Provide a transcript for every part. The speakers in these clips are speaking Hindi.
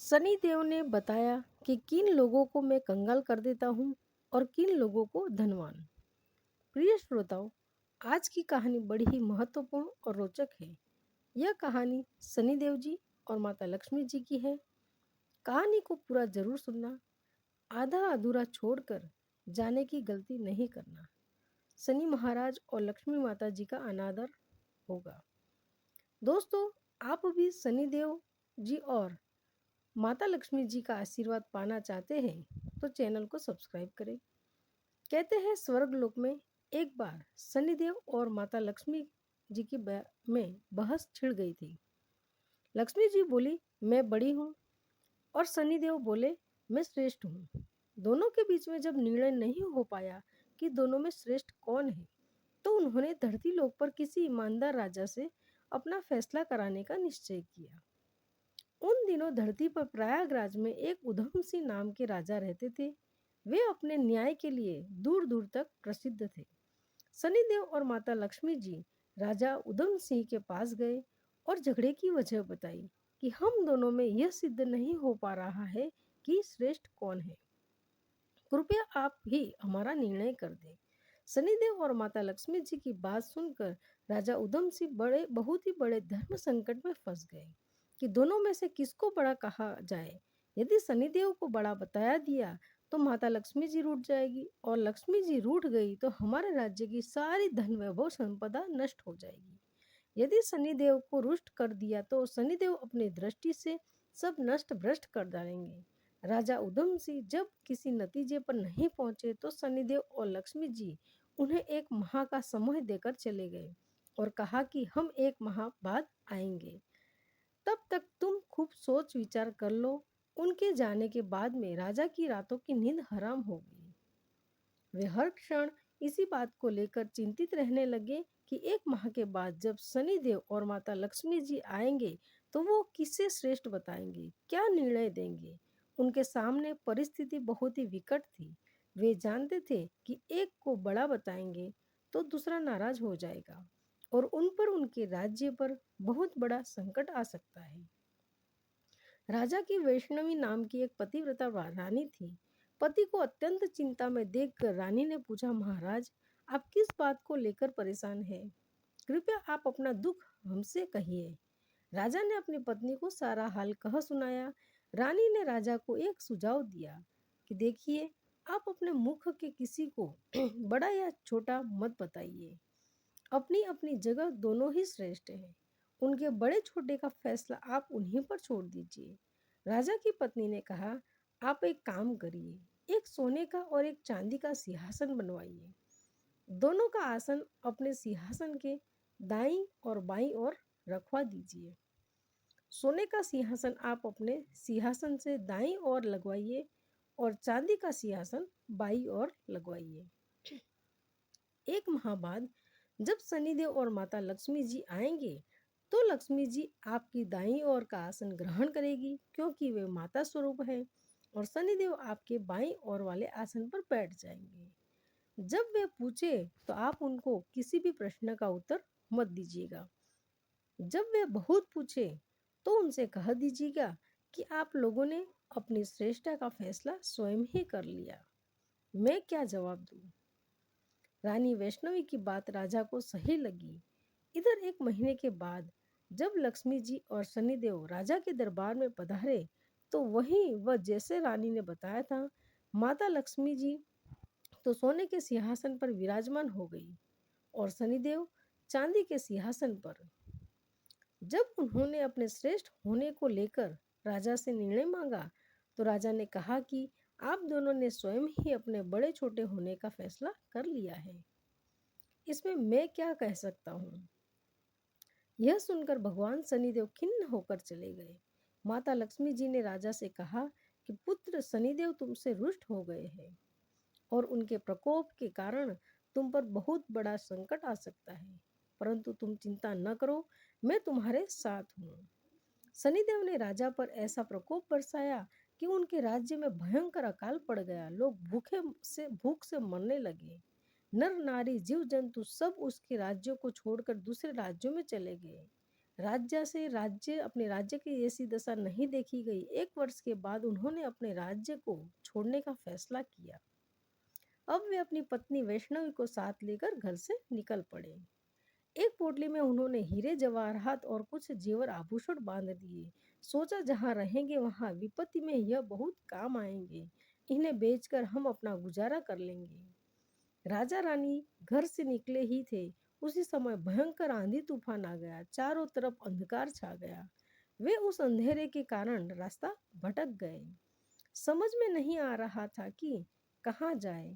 सनी देओल ने बताया कि किन लोगों को मैं कंगाल कर देता हूँ और किन लोगों को धनवान। प्रिय श्रोताओं, आज की कहानी बड़ी ही महत्वपूर्ण और रोचक है। यह कहानी सनी देओल जी और माता लक्ष्मी जी की है। कहानी को पूरा जरूर सुनना, आधा अधूरा छोड़कर जाने की गलती नहीं करना। शनि महाराज और लक्ष्मी माता जी का अनादर होगा। दोस्तों, आप भी शनि देव जी और माता लक्ष्मी जी का आशीर्वाद पाना चाहते हैं तो चैनल को सब्सक्राइब करें। कहते हैं स्वर्ग लोक में एक बार शनिदेव और माता लक्ष्मी जी की में बहस छिड़ गई थी। लक्ष्मी जी बोली, मैं बड़ी हूँ, और शनिदेव बोले, मैं श्रेष्ठ हूँ। दोनों के बीच में जब निर्णय नहीं हो पाया कि दोनों में श्रेष्ठ कौन है, तो उन्होंने धरती लोक पर किसी ईमानदार राजा से अपना फैसला कराने का निश्चय किया। उन दिनों धरती पर प्रयागराज में एक उधम सिंह नाम के राजा रहते थे। वे अपने न्याय के लिए दूर दूर तक प्रसिद्ध थे। शनिदेव और माता लक्ष्मी जी राजा उधम सिंह के पास गए और झगड़े की वजह बताई कि हम दोनों में यह सिद्ध नहीं हो पा रहा है कि श्रेष्ठ कौन है। कृपया आप ही हमारा निर्णय कर दें। शनिदेव और माता लक्ष्मी जी की बात सुनकर राजा उधम सिंह बहुत ही बड़े धर्म संकट में फंस गए कि दोनों में से किसको बड़ा कहा जाए। यदि शनिदेव को बड़ा बताया दिया तो माता लक्ष्मी जी रूठ जाएगी, और लक्ष्मी जी रूठ गई तो हमारे राज्य की सारी धन वैभव संपदा नष्ट हो जाएगी। यदि शनिदेव को रुष्ट कर दिया तो शनिदेव अपनी दृष्टि से सब नष्ट भ्रष्ट कर डालेंगे। राजा उधम सिंह जब किसी नतीजे पर नहीं पहुंचे तो शनिदेव और लक्ष्मी जी उन्हें एक माह का समय देकर चले गए और कहा कि हम एक माह बाद आएंगे। तब तक तुम खूब सोच विचार कर लो। उनके जाने के बाद में राजा की रातों की नींद हराम हो गई। वे हर क्षण इसी बात को लेकर चिंतित रहने लगे कि एक माह के बाद जब शनिदेव और माता लक्ष्मी जी आएंगे तो वो किससे श्रेष्ठ बताएंगे, क्या निर्णय देंगे। उनके सामने परिस्थिति बहुत ही विकट थी। वे जानते थे कि एक को बड़ा बताएंगे तो दूसरा नाराज हो जाएगा और उन पर, उनके राज्य पर बहुत बड़ा संकट आ सकता है। राजा की वैष्णवी नाम की एक पतिव्रता रानी थी। पति को अत्यंत चिंता में देखकर रानी ने पूछा, महाराज, आप किस बात को लेकर परेशान हैं? कृपया आप अपना दुख हमसे कहिए। राजा ने अपनी पत्नी को सारा हाल कह सुनाया। रानी ने राजा को एक सुझाव दिया कि देखिए, आप अपने मुख के किसी को बड़ा या छोटा मत बताइए। अपनी अपनी जगह दोनों ही श्रेष्ठ हैं। उनके बड़े छोटे का फैसला आप उन्हीं पर छोड़ दीजिए। राजा की पत्नी ने कहा, आप एक काम करिए, एक सोने का और एक चांदी का सिंहासन बनवाइए। दोनों का आसन अपने सिंहासन के दाईं और बाईं ओर रखवा दीजिए। सोने का सिंहासन आप अपने सिंहासन से दाईं ओर लगवाइए और चांदी का सिंहासन बाईं ओर लगवाइए। एक माह बाद जब शनिदेव और माता लक्ष्मी जी आएंगे तो लक्ष्मी जी आपकी दाईं ओर का आसन ग्रहण करेगी, क्योंकि वे माता स्वरूप है, और शनिदेव आपके बाईं ओर वाले आसन पर बैठ जाएंगे। जब वे पूछे तो आप उनको किसी भी प्रश्न का उत्तर मत दीजिएगा। जब वे बहुत पूछे तो उनसे कह दीजिएगा कि आप लोगों ने अपनी श्रेष्ठता का फैसला स्वयं ही कर लिया। मैं क्या जवाब दूं? रानी वैष्णवी की बात राजा को सही लगी। इधर एक महीने के बाद जब लक्ष्मी जी और शनिदेव राजा के दरबार में पधारे तो वहीं वह जैसे रानी ने बताया था, माता लक्ष्मी जी तो सोने के सिंहासन पर विराजमान हो गई और शनिदेव चांदी के सिंहासन पर। जब उन्होंने अपने श्रेष्ठ होने को लेकर राजा से निर्णय मांगा तो राजा ने कहा कि आप दोनों ने स्वयं ही अपने बड़े छोटे होने का फैसला कर लिया है। इसमें मैं क्या कह सकता हूँ? यह सुनकर भगवान शनिदेव खिन्न होकर चले गए। माता लक्ष्मी जी ने राजा से कहा कि पुत्र शनिदेव तुमसे रुष्ट हो गए हैं और उनके प्रकोप के कारण तुम पर बहुत बड़ा संकट आ सकता है, परंतु तुम चिंता न करो, मैं तुम्हारे साथ हूँ। शनिदेव ने राजा पर ऐसा प्रकोप बरसाया कि उनके राज्य में भयंकर अकाल पड़ गया। लोग भूख से मरने लगे। नर नारी जीव जंतु सब उसके राज्यों को छोड़कर दूसरे राज्यों में चले गए। अपने राज्य की ऐसी दशा नहीं देखी गई। 1 वर्ष के बाद उन्होंने अपने राज्य को छोड़ने का फैसला किया। अब वे अपनी पत्नी वैष्णवी को साथ लेकर घर से निकल पड़े। एक पोटली में उन्होंने हीरे जवाहरात और कुछ जेवर आभूषण बांध दिए। सोचा जहाँ रहेंगे वहाँ विपत्ति में यह बहुत काम आएंगे। इन्हें बेचकर हम अपना गुजारा कर लेंगे। राजा रानी घर से निकले ही थे, उसी समय भयंकर आंधी तूफान आ गया। चारों तरफ अंधकार छा गया। वे उस अंधेरे के कारण रास्ता भटक गए। समझ में नहीं आ रहा था कि कहाँ जाए।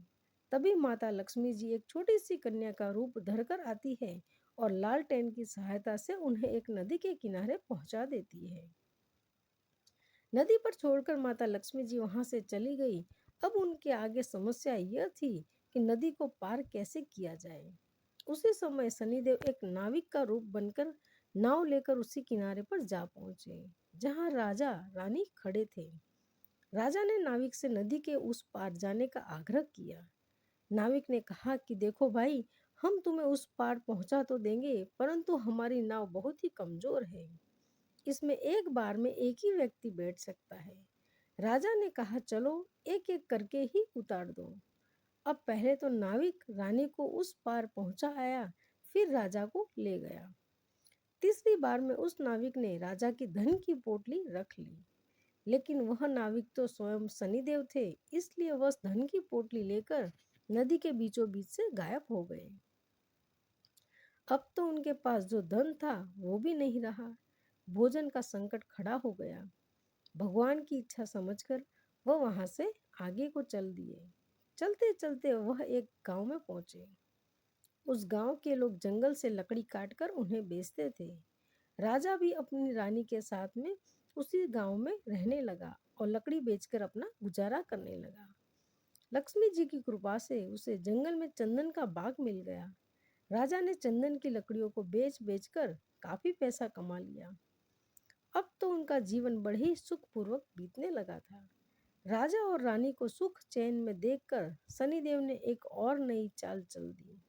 तभी माता लक्ष्मी जी एक छोटी सी कन्या का रूप धरकर आती है और लालटेन की सहायता से उन्हें एक नदी के किनारे पहुंचा देती है। नदी पर छोड़कर माता लक्ष्मी जी वहां से चली गई। अब उनके आगे समस्या यह थी कि नदी को पार कैसे किया जाए। उसी समय शनिदेव एक नाविक का रूप बनकर नाव लेकर उसी किनारे पर जा पहुंचे जहां राजा रानी खड़े थे। राजा ने नाविक से नदी के उस पार जाने का आग्रह किया। नाविक ने कहा कि देखो भाई, हम तुम्हें उस पार पहुंचा तो देंगे, परंतु हमारी नाव बहुत ही कमजोर है। इसमें एक बार में एक ही व्यक्ति बैठ सकता है। राजा ने कहा चलो एक एक करके ही उतार दो। अब पहले तो नाविक रानी को उस पार पहुंचा आया, फिर राजा को ले गया। तीसरी बार में उस नाविक ने राजा की धन की पोटली रख ली, लेकिन वह नाविक तो स्वयं शनिदेव थे, इसलिए वह धन की पोटली लेकर नदी के बीचों बीच से गायब हो गए। अब तो उनके पास जो धन था वो भी नहीं रहा। भोजन का संकट खड़ा हो गया। भगवान की इच्छा समझकर वह वहां से आगे को चल दिए। चलते चलते वह एक गांव में पहुंचे। उस गांव के लोग जंगल से लकड़ी काटकर उन्हें बेचते थे। राजा भी अपनी रानी के साथ में उसी गांव में रहने लगा और लकड़ी बेचकर अपना गुजारा करने लगा। लक्ष्मी जी की कृपा से उसे जंगल में चंदन का बाग मिल गया। राजा ने चंदन की लकड़ियों को बेच बेचकर काफी पैसा कमा लिया। अब तो उनका जीवन बड़े ही सुखपूर्वक बीतने लगा था। राजा और रानी को सुख चैन में देखकर शनिदेव ने एक और नई चाल चल दी।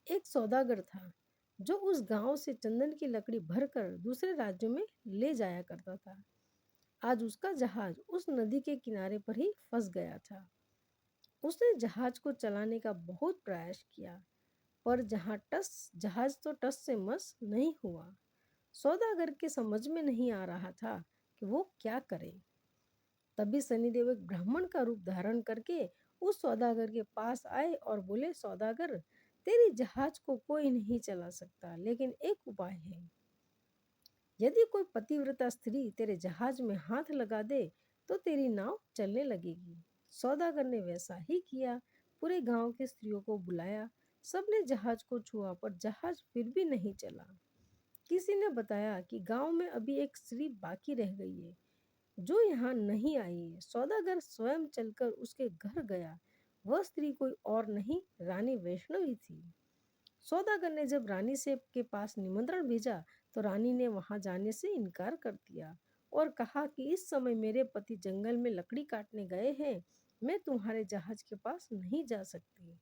एक सौदागर था जो उस गांव से चंदन की लकड़ी भरकर दूसरे राज्यों में ले जाया करता था। आज उसका जहाज उस नदी के किनारे पर ही फंस गया था। उसने जहाज को चलाने का बहुत प्रयास किया, पर जहाज तो टस से मस नहीं हुआ। सौदागर के समझ में नहीं आ रहा था कि वो क्या करे। तभी शनिदेव एक ब्राह्मण का रूप धारण करके उस सौदागर के पास आए और बोले, सौदागर, तेरी जहाज को कोई नहीं चला सकता, लेकिन एक उपाय है। यदि कोई पतिव्रता स्त्री तेरे जहाज में हाथ लगा दे तो तेरी नाव चलने लगेगी। सौदागर ने वैसा ही किया। पूरे गांव की स्त्रियों को बुलाया। सबने जहाज को छुआ, पर जहाज फिर भी नहीं चला। किसी ने बताया कि गांव में अभी एक स्त्री बाकी रह गई है जो यहाँ नहीं आई है। सौदागर स्वयं चलकर उसके घर गया। वह स्त्री कोई और नहीं, रानी वैष्णवी थी। सौदागर ने जब रानी से के पास निमंत्रण भेजा तो रानी ने वहां जाने से इनकार कर दिया और कहा कि इस समय मेरे पति जंगल में लकड़ी काटने गए हैं, मैं तुम्हारे जहाज के पास नहीं जा सकती।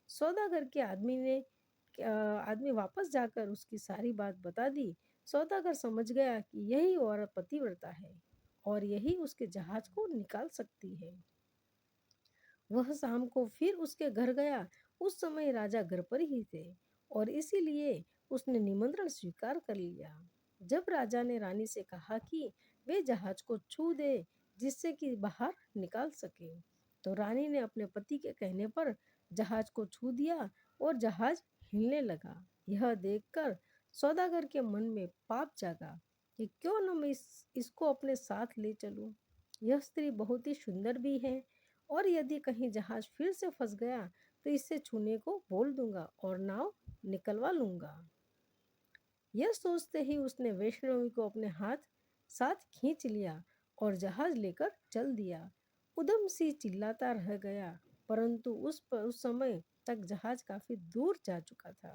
सौदागर के आदमी वापस जाकर उसकी सारी बात बता दी। सौदागर समझ गया कि यही औरत पतिव्रता है और यही उसके जहाज को निकाल सकती है। वह शाम को फिर उसके घर गया। उस समय राजा घर पर ही थे और इसीलिए उसने निमंत्रण स्वीकार कर लिया। जब राजा ने रानी से कहा कि वे जहाज को छू दे जिससे कि बाहर निकाल सके, तो रानी ने अपने पति के कहने पर जहाज को छू दिया और जहाज हिलने लगा। यह देखकर सौदागर के मन में पाप जागा कि क्यों न मैं इसको अपने साथ ले चलूं। यह स्त्री बहुत ही सुंदर भी है और यदि कहीं जहाज फिर से फंस गया तो इसे छूने को बोल दूंगा और नाव निकलवा लूंगा। यह सोचते ही उसने वैष्णवी को अपने हाथ साथ खींच लिया और जहाज लेकर चल दिया। उदम सिंह चिल्लाता रह गया, परंतु उस समय तक जहाज काफी दूर जा चुका था।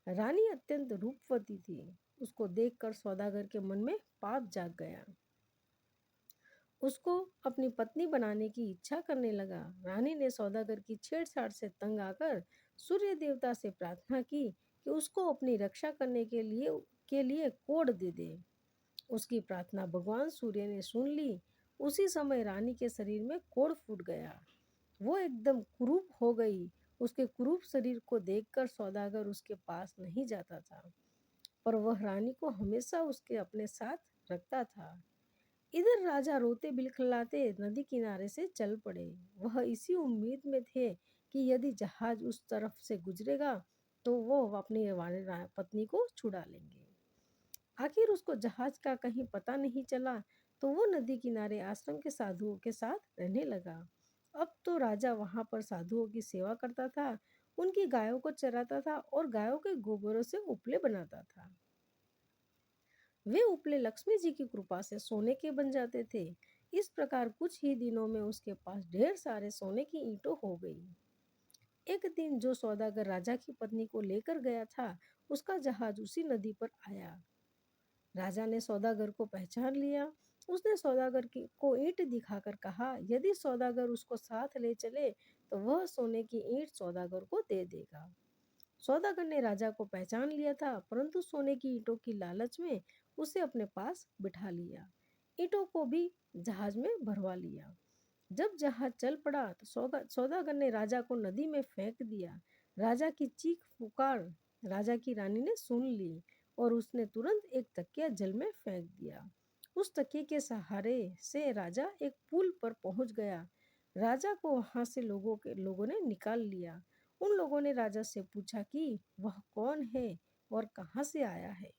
रानी अत्यंत रूपवती थी। उसको देखकर सौदागर के मन में पाप जाग गया। उसको अपनी पत्नी बनाने की इच्छा करने लगा। रानी ने सौदागर की छेड़छाड़ से तंग आकर सूर्य देवता से प्रार्थना की कि उसको अपनी रक्षा करने के लिए कोड दे दे। उसकी प्रार्थना भगवान सूर्य ने सुन ली। उसी समय रानी के शरीर में कोढ़ फूट गया। वो एकदम कुरूप हो गई। उसके कुरूप शरीर को देखकर सौदागर उसके पास नहीं जाता था, पर वह रानी को हमेशा उसके अपने साथ रखता था। इधर राजा रोते बिलखलाते नदी किनारे से चल पड़े। वह इसी उम्मीद में थे कि यदि जहाज उस तरफ से गुजरेगा तो वो अपनी पत्नी को छुड़ा लेंगे। आखिर उसको जहाज का कहीं पता नहीं चला, तो वो नदी किनारे आश्रम के साधुओं के साथ रहने लगा। अब तो राजा वहां पर साधुओं की सेवा करता था, उनकी गायों को चराता था और गायों के गोबरों से उपले बनाता था। वे उपले लक्ष्मी जी की कृपा से सोने के बन जाते थे। इस प्रकार कुछ ही दिनों में उसके पास ढेर सारे सोने की ईंटों हो गई। एक दिन जो सौदागर राजा की पत्नी को लेकर गया था, उसका जहाज उसी नदी पर आया। राजा ने सौदागर को पहचान लिया। उसने सौदागर को ईंट दिखाकर कहा, यदि सौदागर उसको साथ ले चले तो वह सोने की ईंट सौदागर को दे देगा। सौदागर ने राजा को पहचान लिया था, परंतु सोने की ईंटों की लालच में उसे अपने पास बिठा लिया। ईंटों को भी जहाज में भरवा लिया। जब जहाज चल पड़ा तो सौदागर ने राजा को नदी में फेंक दिया। राजा की चीख पुकार राजा की रानी ने सुन ली और उसने तुरंत एक तकिया जल में फेंक दिया। उस तकिए के सहारे से राजा एक पुल पर पहुंच गया। राजा को वहां से लोगों ने निकाल लिया। उन लोगों ने राजा से पूछा कि वह कौन है और कहाँ से आया है।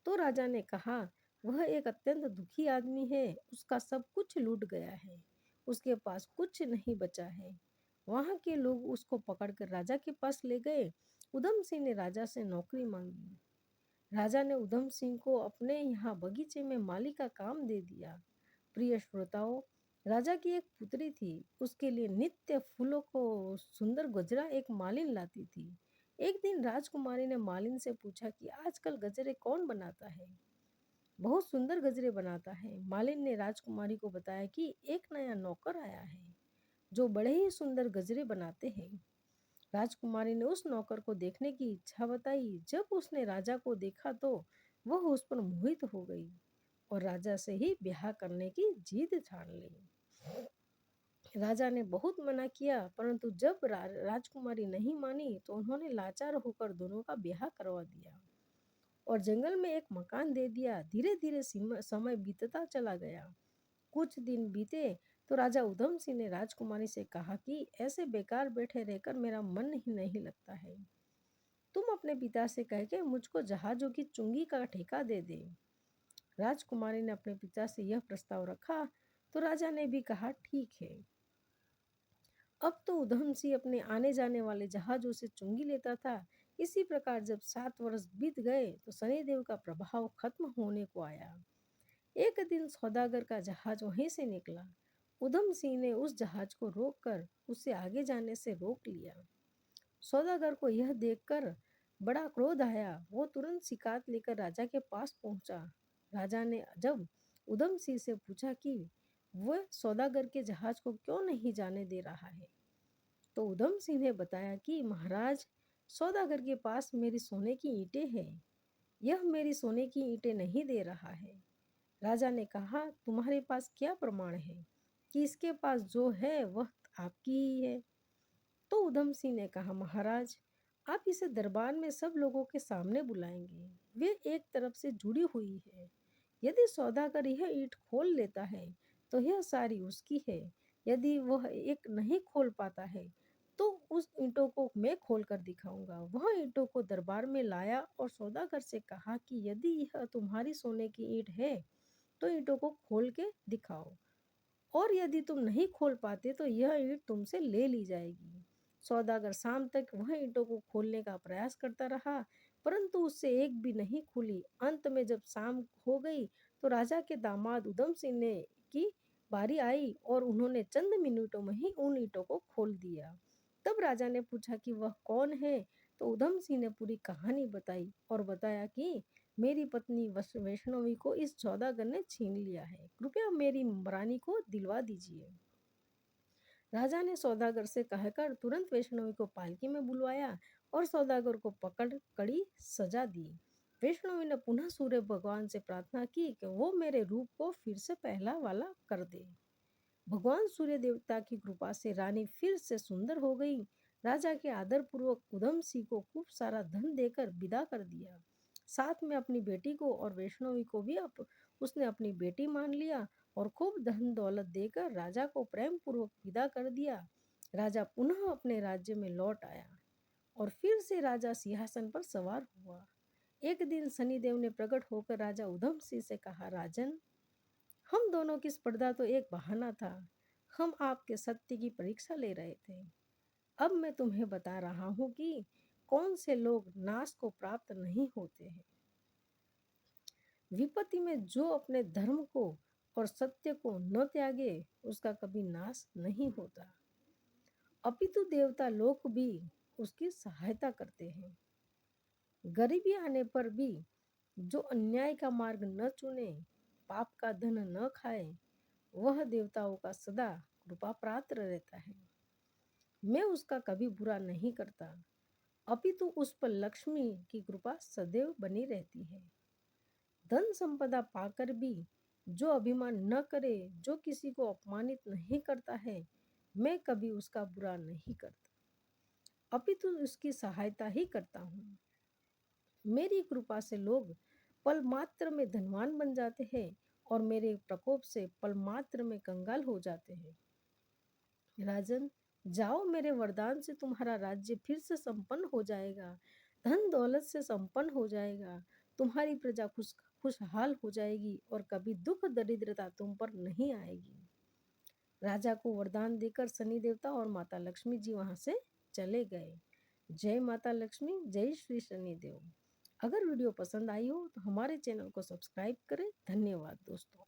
तो राजा ने कहा, वह एक अत्यंत दुखी आदमी है। उसका सब कुछ लूट गया है। उसके पास कुछ नहीं बचा है। वहां के लोग उसको पकड़कर राजा के पास ले गए। उधम सिंह ने राजा से नौकरी मांगी। राजा ने उधम सिंह को अपने यहाँ बगीचे में माली का काम दे दिया। प्रिय श्रोताओं, राजा की एक पुत्री थी। उसके लिए नित्य फूलों को सुंदर गजरा एक मालिन लाती थी। एक दिन राजकुमारी ने मालिन से पूछा कि आजकल गजरे कौन बनाता है। बहुत सुंदर गजरे बनाता है। मालिन ने राजकुमारी को बताया कि एक नया नौकर आया है जो बड़े ही सुंदर गजरे बनाते हैं। राजकुमारी ने उस नौकर को देखने की इच्छा बताई। जब उसने राजा को देखा तो वह उस पर मोहित हो गई और राजा से ही ब्याह करने की जिद ठान ली। राजा ने बहुत मना किया, परंतु जब राजकुमारी नहीं मानी तो उन्होंने लाचार होकर दोनों का ब्याह करवा दिया और जंगल में एक मकान दे दिया। धीरे धीरे समय बीतता चला गया। कुछ दिन बीते तो राजा उधम सिंह ने राजकुमारी से कहा कि ऐसे बेकार बैठे रहकर मेरा मन ही नहीं लगता है। तुम अपने पिता से कह के मुझको जहाजों की चुंगी का ठेका दे दे। राजकुमारी ने अपने पिता से यह प्रस्ताव रखा तो राजा ने भी कहा, ठीक है। अब तो उधम सिंह अपने आने जाने वाले जहाजों से चुंगी लेता था। इसी प्रकार जब 7 वर्ष बीत गए तो शनिदेव का प्रभाव खत्म होने को आया। एक दिन सौदागर का जहाज वहीं से निकला। उधम सिंह ने उस जहाज को रोककर उसे आगे जाने से रोक लिया। सौदागर को यह देखकर बड़ा क्रोध आया। वो तुरंत शिकायत लेकर राजा के पास पहुंचा। राजा ने जब उधम सिंह से पूछा कि वह सौदागर के जहाज को क्यों नहीं जाने दे रहा है, तो उधम सिंह ने बताया कि महाराज, सौदागर के पास मेरी सोने की ईंटें हैं। यह मेरी सोने की ईंटें नहीं दे रहा है। राजा ने कहा, तुम्हारे पास क्या प्रमाण है कि इसके पास जो है वह आपकी ही है। तो उधम सिंह ने कहा, महाराज, आप इसे दरबार में सब लोगों के सामने बुलाएंगे। वे एक तरफ से जुड़ी हुई है। यदि सौदागर यह ईंट खोल लेता है तो यह सारी उसकी है। यदि वह एक नहीं खोल पाता है तो उस ईंटों को मैं खोल कर दिखाऊंगा। वह ईंटों को दरबार में लाया और सौदागर से कहा कि यदि यह तुम्हारी सोने की ईंट है तो ईंटों को खोल के दिखाओ, और यदि तुम नहीं खोल पाते तो यह ईंट तुमसे ले ली जाएगी। सौदागर शाम तक वह ईंटों को खोलने का प्रयास करता रहा, परंतु उससे एक भी नहीं खुली। अंत में जब शाम हो गई तो राजा के दामाद उधम सिंह ने की बारी आई और उन्होंने चंद मिनटों में ही उन ईंटों को खोल दिया। तब राजा ने पूछा कि वह कौन है, तो उधम सिंह ने पूरी कहानी बताई और बताया कि मेरी पत्नी वैष्णवी को इस सौदागर ने छीन लिया है। कृपया मेरी रानी को दिलवा दीजिए। राजा ने सौदागर से कहकर तुरंत वैष्णवी को पालकी में बुलवाया और सौदागर को पकड़ कड़ी सजा दी। वैष्णवी ने पुनः सूर्य भगवान से प्रार्थना की कि वो मेरे रूप को फिर से पहला वाला कर दे। भगवान सूर्य देवता की कृपा से रानी फिर से सुंदर हो गई। राजा के आदर पूर्वक उधम सिंह को खूब सारा धन देकर विदा कर दिया। साथ में अपनी बेटी को और वैष्णवी को भी उसने अपनी बेटी मान लिया और खूब धन दौलत देकर राजा को प्रेम पूर्वक विदा कर दिया। राजा पुनः अपने राज्य में लौट आया और फिर से राजा सिंहासन पर सवार हुआ। एक दिन शनिदेव ने प्रकट होकर राजा उधम सिंह से कहा, राजन, हम दोनों की स्पर्धा तो एक बहाना था। हम आपके सत्य की परीक्षा ले रहे थे। अब मैं तुम्हें बता रहा हूं कि कौन से लोग नाश को प्राप्त नहीं होते हैं। विपत्ति में जो अपने धर्म को और सत्य को न त्यागे उसका कभी नाश नहीं होता, अपितु देवता लोग भी उसकी सहायता करते हैं। गरीबी आने पर भी जो अन्याय का मार्ग न चुने, पाप का धन न खाए, वह देवताओं का सदा कृपा पात्र रहता है। मैं उसका कभी बुरा नहीं करता, अपितु उस पर लक्ष्मी की कृपा सदैव बनी रहती है। धन संपदा पाकर भी जो अभिमान न करे, जो किसी को अपमानित नहीं करता है, मैं कभी उसका बुरा नहीं करता, अपितु उसकी सहायता ही करता हूँ। मेरी कृपा से लोग पल मात्र में धनवान बन जाते हैं और मेरे प्रकोप से पल मात्र में कंगाल हो जाते हैं। राजन, जाओ, मेरे वरदान से तुम्हारा राज्य फिर से संपन्न हो जाएगा, धन दौलत से संपन्न हो जाएगा, तुम्हारी प्रजा खुशहाल हो जाएगी और कभी दुख दरिद्रता तुम पर नहीं आएगी। राजा को वरदान देकर शनि देवता और माता लक्ष्मी जी वहां से चले गए। जय माता लक्ष्मी, जय श्री शनि देव। अगर वीडियो पसंद आई हो तो हमारे चैनल को सब्सक्राइब करें। धन्यवाद दोस्तों।